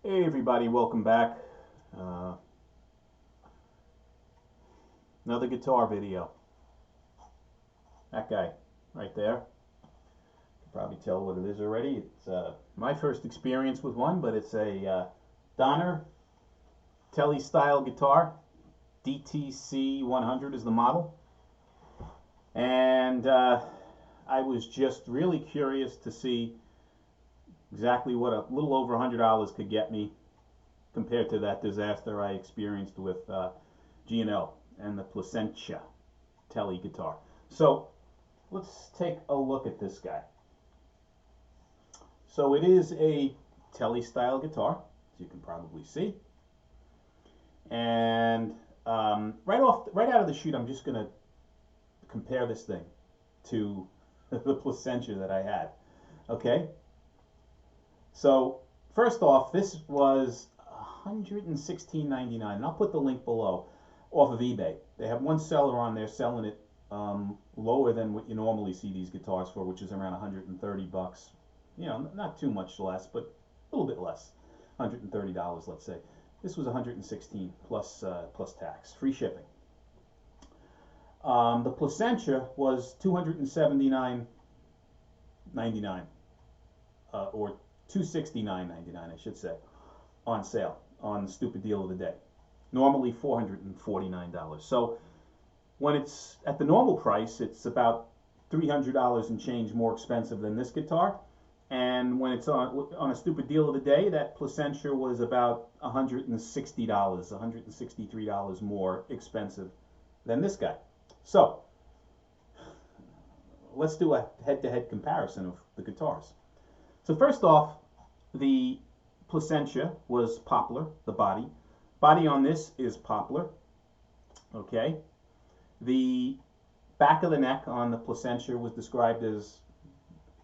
Hey everybody, welcome back. Uh, Another guitar video. That guy right there. You can probably tell what it is already. It's my first experience with one, but it's a Donner Tele style guitar. DTC-100 is the model. And I was just really curious to see exactly what a little over $100 could get me compared to that disaster I experienced with G&L and the Placentia Tele guitar. So let's take a look at this guy. So it is a Tele style guitar, as you can probably see. And right out of the chute, I'm just going to compare this thing to the Placentia that I had. Okay? So first off, this was $116.99, and I'll put the link below, off of eBay. They have one seller on there selling it lower than what you normally see these guitars for, which is around 130 bucks. You know, not too much less, but a little bit less. $130, let's say. This was 116 plus tax, free shipping. The Placentia was $279.99, or $269.99, I should say, on sale on the stupid deal of the day. Normally $449. So when it's at the normal price, it's about $300 and change more expensive than this guitar. And when it's on a stupid deal of the day, that Placentia was about $160, $163 more expensive than this guy. So let's do a head-to-head comparison of the guitars. So first off, the Placentia was poplar, the body. Body on this is poplar, okay? The back of the neck on the Placentia was described as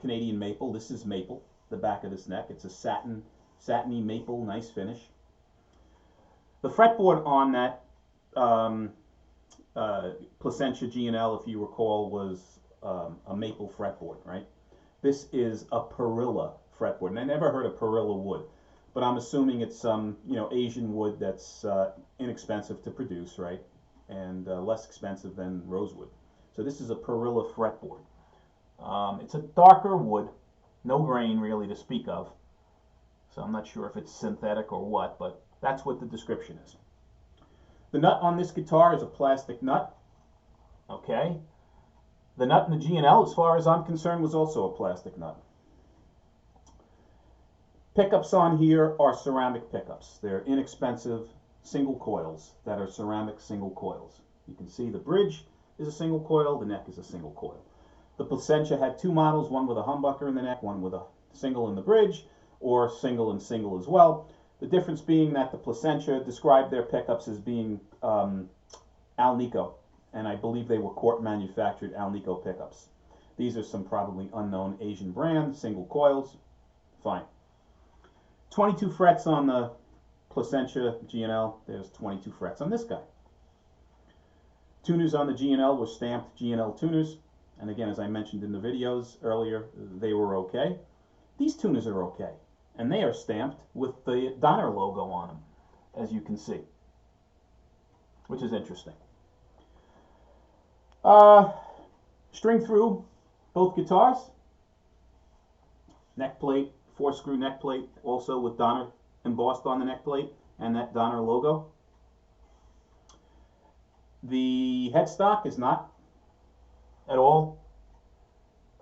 Canadian maple. This is maple, the back of this neck. It's a satiny maple, nice finish. The fretboard on that Placentia G&L, if you recall, was a maple fretboard, right? This is a perilla fretboard, and I never heard of perilla wood, but I'm assuming it's some Asian wood that's inexpensive to produce, right, and less expensive than rosewood. So this is a perilla fretboard. It's a darker wood, no grain really to speak of. So I'm not sure if it's synthetic or what, but that's what the description is. The nut on this guitar is a plastic nut. Okay. The nut in the G&L, as far as I'm concerned, was also a plastic nut. Pickups on here are ceramic pickups. They're inexpensive single coils that are ceramic single coils. You can see the bridge is a single coil, the neck is a single coil. The Placentia had two models, one with a humbucker in the neck, one with a single in the bridge, or single and single as well. The difference being that the Placentia described their pickups as being Alnico, and I believe they were court manufactured Alnico pickups. These are some probably unknown Asian brand, single coils, fine. 22 frets on the Placentia G&L, there's 22 frets on this guy. Tuners on the G&L were stamped G&L tuners, and again, as I mentioned in the videos earlier, they were okay. These tuners are okay, and they are stamped with the Donner logo on them, as you can see, which is interesting. String through both guitars, neck plate, 4-screw neck plate, also with Donner embossed on the neck plate and that Donner logo. The headstock is not at all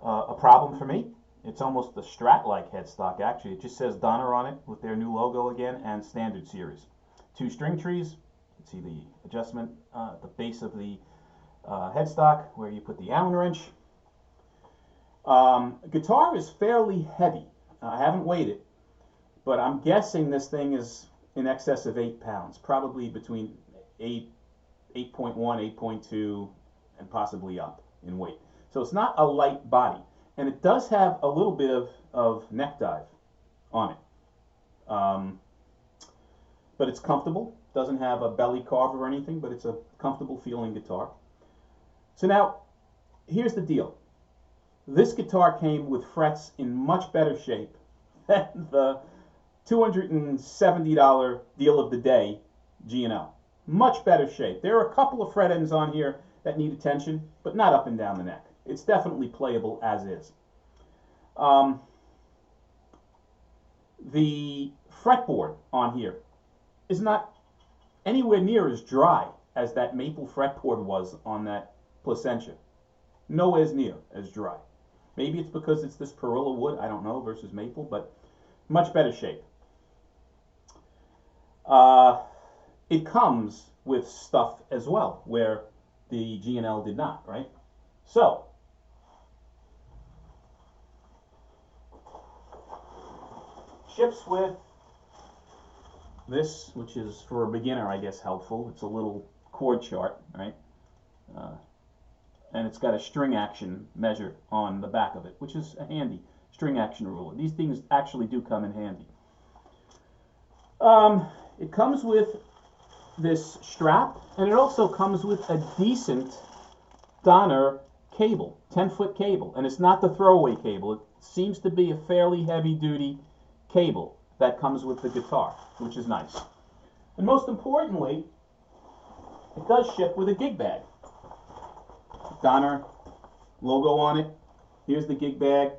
a problem for me. It's almost a Strat-like headstock, actually. It just says Donner on it with their new logo again, and standard series. 2 string trees. You can see the adjustment at the base of the headstock where you put the Allen wrench. Guitar is fairly heavy. I haven't weighed it, but I'm guessing this thing is in excess of 8 pounds, probably between 8.1, 8.2, and possibly up in weight. So it's not a light body, and it does have a little bit of neck dive on it. But it's comfortable, doesn't have a belly carve or anything, but it's a comfortable feeling guitar. So now, here's the deal. This guitar came with frets in much better shape than the $270 deal of the day G&L. Much better shape. There are a couple of fret ends on here that need attention, but not up and down the neck. It's definitely playable as is. The fretboard on here is not anywhere near as dry as that maple fretboard was on that Placentia. Nowhere near as dry. Maybe it's because it's this Perilla wood, I don't know, versus maple, but much better shape. It comes with stuff as well, where the G&L did not, right? So, ships with this, which is for a beginner, I guess, helpful. It's a little chord chart, right? And it's got a string action measure on the back of it, which is a handy string action ruler. These things actually do come in handy. It comes with this strap, and it also comes with a decent Donner cable, 10-foot cable, and it's not the throwaway cable. It seems to be a fairly heavy-duty cable that comes with the guitar, which is nice. And most importantly, it does ship with a gig bag. Donner logo on it. Here's the gig bag.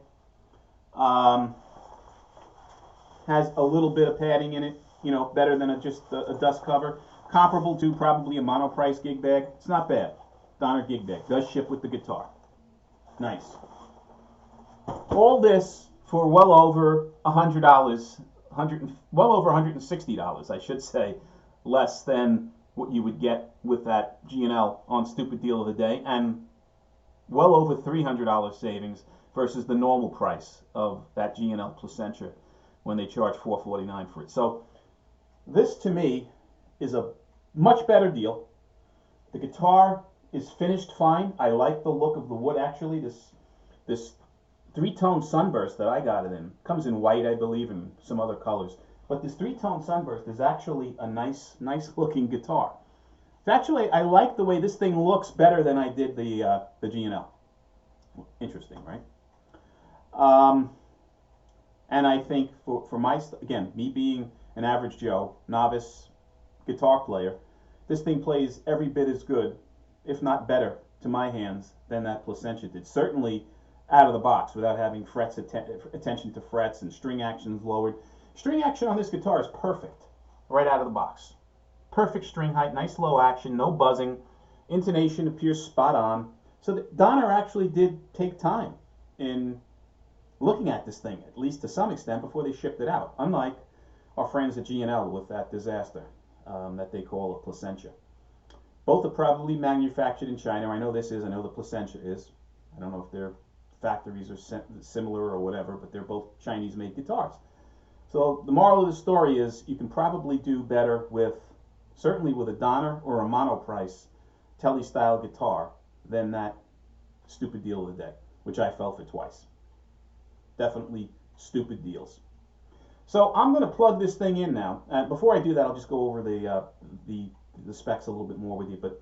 Has a little bit of padding in it, you know, better than just a dust cover. Comparable to probably a monoprice gig bag. It's not bad. Donner gig bag. Does ship with the guitar. Nice. All this for well over $100, well over $160, I should say, less than what you would get with that G&L on Stupid Deal of the Day, and well over $300 savings versus the normal price of that G&L Placentia when they charge $449 for it. So this to me is a much better deal. The guitar is finished fine. I like the look of the wood actually. This three-tone sunburst that I got it in comes in white, I believe, and some other colors. But this three-tone sunburst is actually a nice looking guitar. Actually, I like the way this thing looks better than I did the G&L. Interesting, right? And I think for my, again, me being an average Joe, novice guitar player, this thing plays every bit as good, if not better, to my hands than that Placentia did. Certainly out of the box without having frets attention to frets and string actions lowered. String action on this guitar is perfect right out of the box. Perfect string height, nice low action, no buzzing. Intonation appears spot on. So Donner actually did take time in looking at this thing, at least to some extent, before they shipped it out. Unlike our friends at G&L with that disaster that they call a Placentia. Both are probably manufactured in China. I know this is, I know the Placentia is. I don't know if their factories are similar or whatever, but they're both Chinese-made guitars. So the moral of the story is you can probably do better with, certainly with a Donner or a monoprice Tele-style guitar than that Stupid Deal of the Day, which I fell for twice. Definitely stupid deals. So I'm going to plug this thing in now. Before I do that, I'll just go over the specs a little bit more with you. But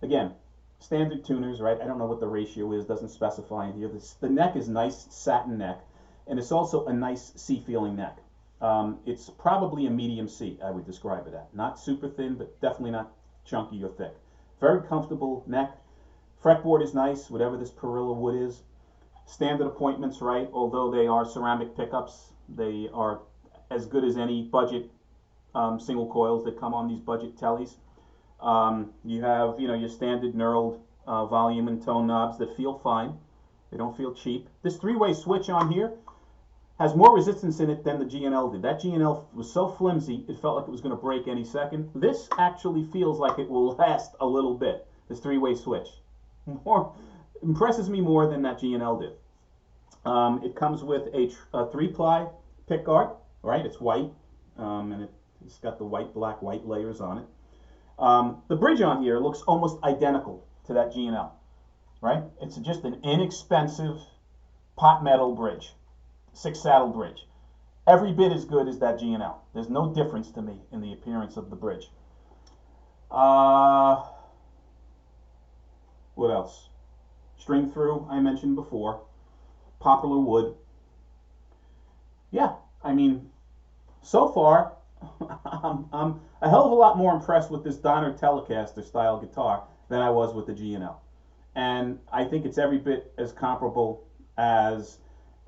again, standard tuners, right? I don't know what the ratio is, doesn't specify in here. The neck is nice satin neck, and it's also a nice C-feeling neck. It's probably a medium C, I would describe it at. Not super thin, but definitely not chunky or thick. Very comfortable neck. Fretboard is nice, whatever this Perilla wood is. Standard appointments, right? Although they are ceramic pickups, they are as good as any budget single coils that come on these budget tellies. You have, you know, your standard knurled volume and tone knobs that feel fine. They don't feel cheap. This three-way switch on here has more resistance in it than the G&L did. That G&L was so flimsy, it felt like it was going to break any second. This actually feels like it will last a little bit, this three-way switch. Impresses me more than that G&L did. It comes with a 3-ply pickguard, right? It's white, and it's got the white layers on it. The bridge on here looks almost identical to that G&L, right? It's just an inexpensive pot metal bridge, 6-saddle bridge. Every bit as good as that G&L. There's no difference to me in the appearance of the bridge. What else? String through, I mentioned before. Poplar wood. Yeah, I mean, so far, I'm a hell of a lot more impressed with this Donner Telecaster style guitar than I was with the G&L. And I think it's every bit as comparable as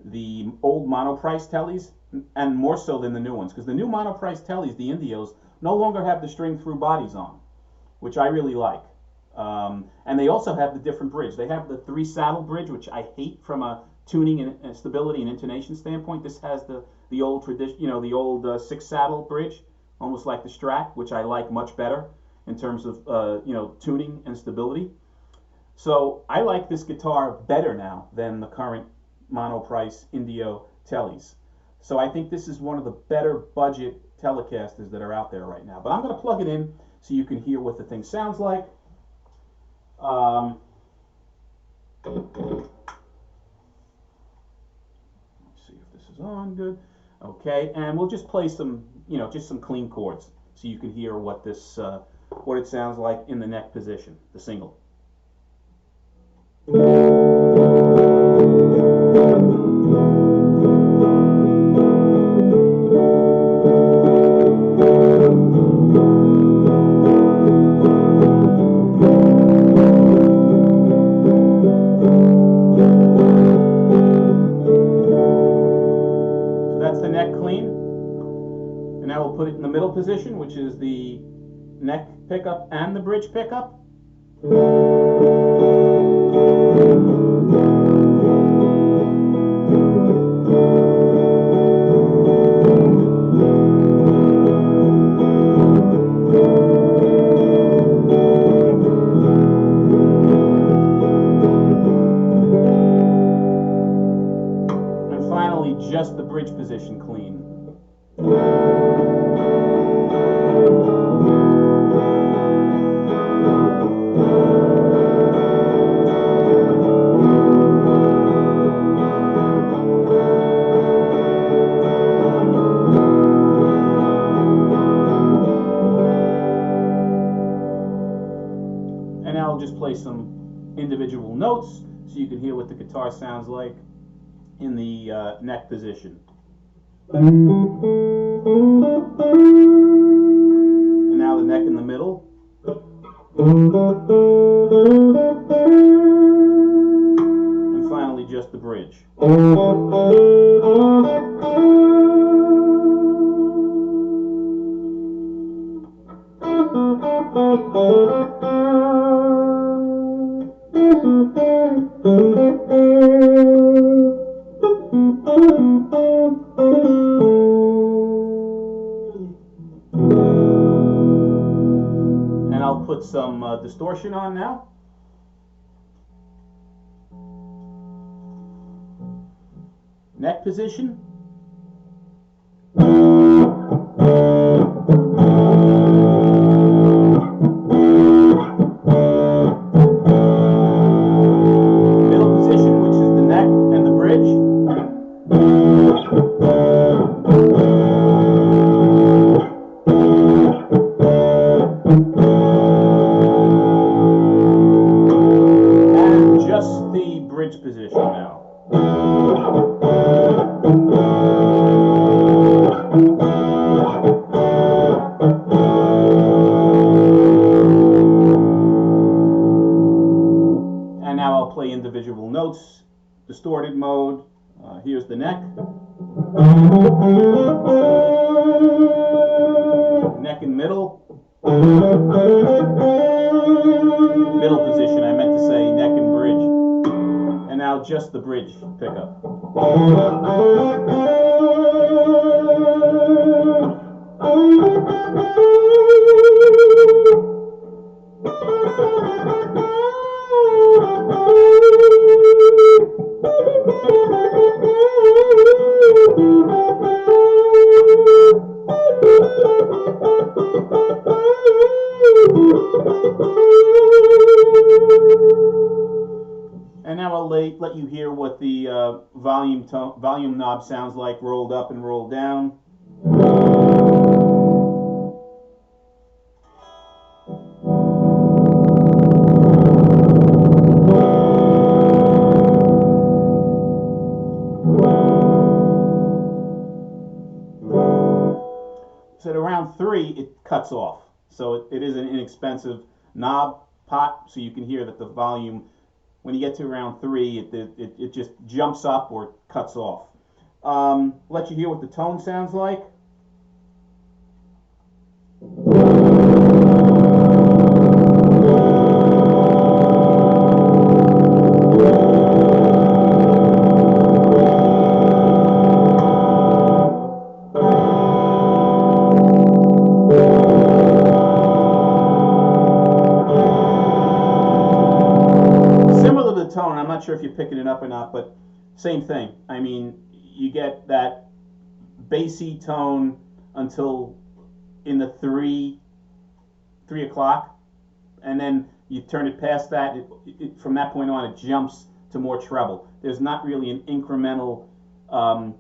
the old monoprice tellies, and more so than the new ones, because the new monoprice tellies, the Indios, no longer have the string-through bodies on, which I really like. And they also have the different bridge. They have the 3-saddle bridge, which I hate from a tuning and stability and intonation standpoint. This has the old tradition, the old 6-saddle bridge, almost like the Strat, which I like much better in terms of tuning and stability. So I like this guitar better now than the current monoprice Indio tellies. So I think this is one of the better budget Telecasters that are out there right now. But I'm going to plug it in so you can hear what the thing sounds like. Let's see if this is on good. Okay, and we'll just play some, just some clean chords so you can hear what this, what it sounds like in the neck position, the single. Put it in the middle position, which is the neck pickup and the bridge pickup. And finally, just the bridge position clean. I'll just play some individual notes so you can hear what the guitar sounds like in the neck position. And now the neck in the middle. And finally just the bridge. And I'll put some distortion on now. Neck position. Bridge position now. And now I'll play individual notes, distorted mode. Here's the neck. Neck and middle. Middle position, I meant to say neck and bridge. And now just the bridge pickup. And now I'll let you hear what the volume knob sounds like rolled up and rolled down. So at around 3, it cuts off. So it is an inexpensive knob pot, so you can hear that the volume, when you get to around 3, it just jumps up or cuts off. Let you hear what the tone sounds like. Tone, I'm not sure if you're picking it up or not, but same thing. I mean, you get that bassy tone until in the 3 o'clock, and then you turn it past that. From that point on, it jumps to more treble. There's not really an incremental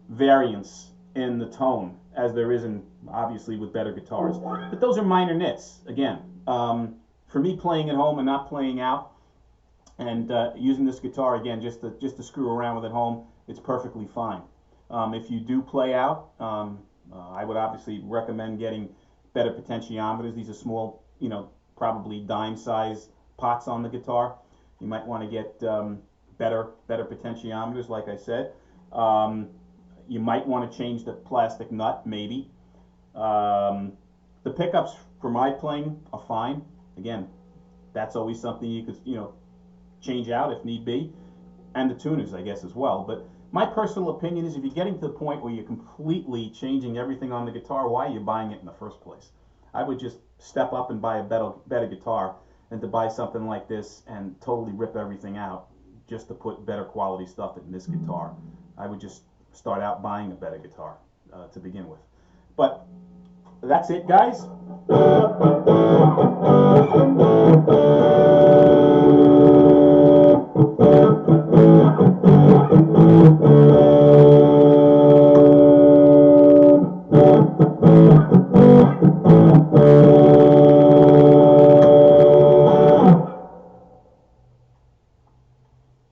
variance in the tone as there is in, obviously, with better guitars. But those are minor nits. Again, for me playing at home and not playing out, and using this guitar again just to screw around with at home, it's perfectly fine. If you do play out, I would obviously recommend getting better potentiometers. These are small, probably dime size pots on the guitar. You might want to get better potentiometers, like I said. You might want to change the plastic nut, maybe. The pickups for my playing are fine. Again, that's always something you could, change out if need be, and the tuners, I guess, as well. But my personal opinion is, if you're getting to the point where you're completely changing everything on the guitar, why are you buying it in the first place? I would just step up and buy a better guitar than to buy something like this and totally rip everything out just to put better quality stuff in this guitar. I would just start out buying a better guitar to begin with. But that's it, guys.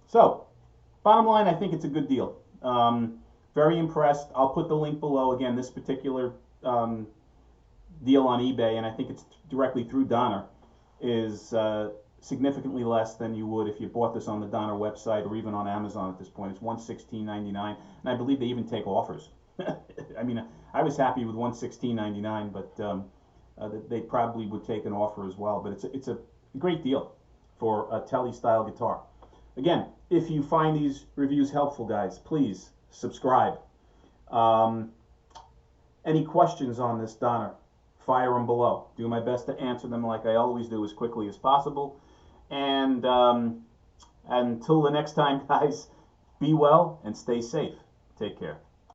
So, bottom line, I think it's a good deal. Very impressed. I'll put the link below. Again, this particular deal on eBay, and I think it's directly through Donner, is significantly less than you would if you bought this on the Donner website or even on Amazon at this point. It's $116.99, and I believe they even take offers. I mean, I was happy with $116.99, but they probably would take an offer as well. But it's a great deal for a Tele-style guitar. Again, if you find these reviews helpful, guys, please subscribe. Any questions on this Donner, fire them below. Do my best to answer them like I always do, as quickly as possible. And until the next time, guys, be well and stay safe. Take care.